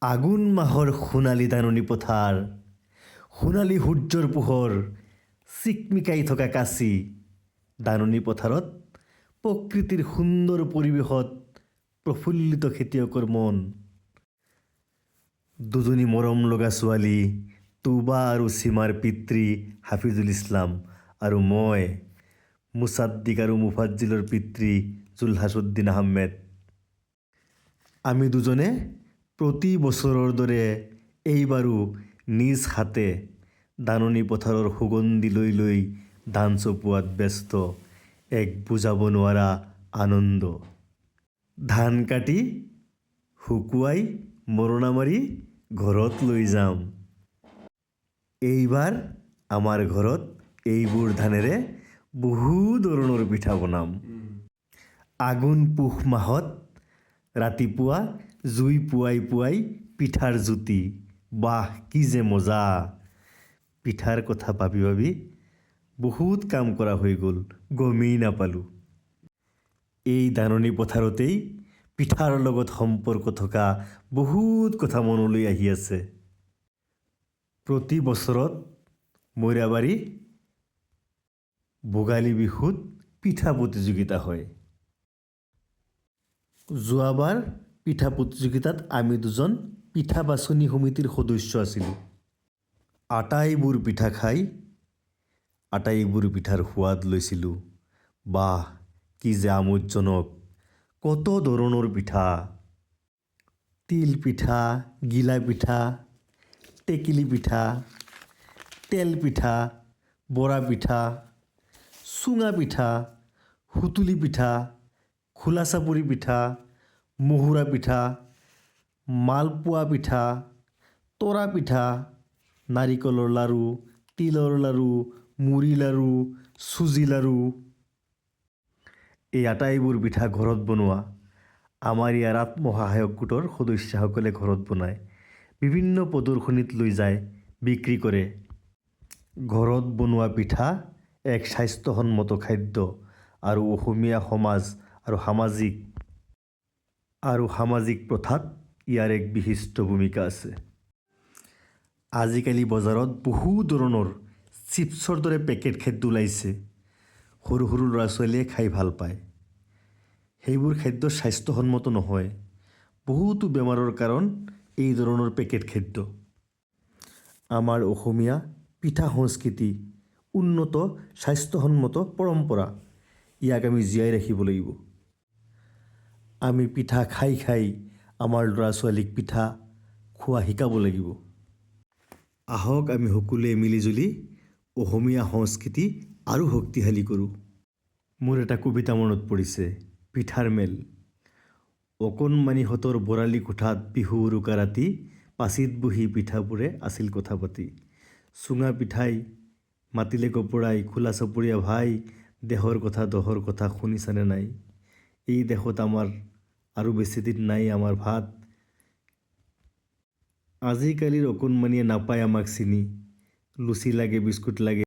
আগুন মাহৰ সোণালী ধাননি পথাৰ, সোণালী সূৰ্যৰ পোহৰ, চিকমিকাই থকা কাঁচি, ধাননি পথাৰত প্ৰকৃতিৰ সুন্দৰ পৰিৱেশত প্ৰফুল্লিত খেতিয়কৰ মন। দুজনী মৰম লগা ছোৱালী, তুবা আৰু সীমাৰ পিতৃ হাফিজুল ইছলাম আৰু মই মুছাদ্দিক আৰু মুফাজ্জিলৰ পিতৃ জুলহাছুদ্দিন আহমেদ। আমি দুজনে প্ৰতি বছৰৰ দৰে এইবাৰো নিজ হাতে ধাননি পথাৰৰ সুগন্ধি লৈ লৈ ধান চপোৱাত ব্যস্ত, এক বুজাব নোৱাৰা আনন্দ। ধান কাটি শুকুৱাই মৰণা মাৰি ঘৰত লৈ যাম। এইবাৰ আমাৰ ঘৰত এইবোৰ ধানেৰে বহু ধৰণৰ পিঠা বনাম। আঘোণ পুহ মাহত ৰাতিপুৱা জুই পুৱাই পুৱাই পিঠাৰ জুতি, বাহ কি যে মজা! পিঠাৰ কথা ভাবি ভাবি বহুত কাম কৰা হৈ গ'ল, গমেই নাপালোঁ। এই ধাননি পথাৰতেই পিঠাৰ লগত সম্পৰ্ক থকা বহুত কথা মনলৈ আহি আছে। প্ৰতি বছৰত মইৰাবাৰী ভোগালী বিহুত পিঠা প্ৰতিযোগিতা হয়। যোৱাবাৰ পিঠা প্ৰতিযোগিতাত আমি দুজন পিঠা বাছনি সমিতিৰ সদস্য আছিলোঁ। আটাইবোৰ পিঠা খাই আটাইবোৰ পিঠাৰ সোৱাদ লৈছিলোঁ। বাহ কি যে আমোদজনক! কত ধৰণৰ পিঠা! তিল পিঠা, গিলা পিঠা, টেকেলি পিঠা, তেল পিঠা, বৰা পিঠা, চুঙা পিঠা, সুতুলি পিঠা, খোলা চাপৰি পিঠা, মহুৰা পিঠা, মালপোৱা পিঠা, তৰা পিঠা, নাৰিকলৰ লাড়ু, তিলৰ লাড়ু, মুড়ি লাড়ু, চুজি লাড়ু। এই আটাইবোৰ পিঠা ঘৰত বনোৱা। আমাৰ ইয়াৰ আত্মসহায়ক গোটৰ সদস্যসকলে ঘৰত বনায়, বিভিন্ন প্ৰদৰ্শনীত লৈ যায়, বিক্ৰী কৰে। ঘৰত বনোৱা পিঠা এক স্বাস্থ্যসন্মত খাদ্য আৰু অসমীয়া সমাজ আৰু সামাজিক প্ৰথাত ইয়াৰ এক বিশিষ্ট ভূমিকা আছে। আজিকালি বজাৰত বহু ধৰণৰ চিপছৰ দৰে পেকেট খাদ্য ওলাইছে, সৰু সৰু ল'ৰা ছোৱালীয়ে খাই ভাল পায়। সেইবোৰ খাদ্য স্বাস্থ্যসন্মত নহয়, বহুতো বেমাৰৰ কাৰণ এই ধৰণৰ পেকেট খাদ্য। আমাৰ অসমীয়া পিঠা সংস্কৃতি উন্নত স্বাস্থ্যসন্মত পৰম্পৰা, ইয়াক আমি জীয়াই ৰাখিব লাগিব। আমি পিঠা খাই খাই আমাৰ ল'ৰা ছোৱালীক পিঠা খোৱা শিকাব লাগিব। আহক আমি সকলোৱে মিলিজুলি অসমীয়া সংস্কৃতি আৰু শক্তিশালী কৰোঁ। মোৰ এটা কবিতা মনত পৰিছে, পিঠাৰ মেল। অকণমানিহঁতৰ বৰালি কোঠাত বিহু উৰুকা ৰাতি, পাচিত বহি পিঠাবোৰে আছিল কথা পাতি। চুঙা পিঠাই মাতিলে কপৰাই, খোলা চাপৰিয়া ভাই, দেহৰ কথা দহৰ কথা শুনিছানে নাই? এই দেশত আমাৰ আৰু বেছিদিন নাই আমাৰ ভাত। আজিকালিৰ অকণমানিয়ে নাপায় আমাক চিনি, লুচি লাগে বিস্কুট লাগে।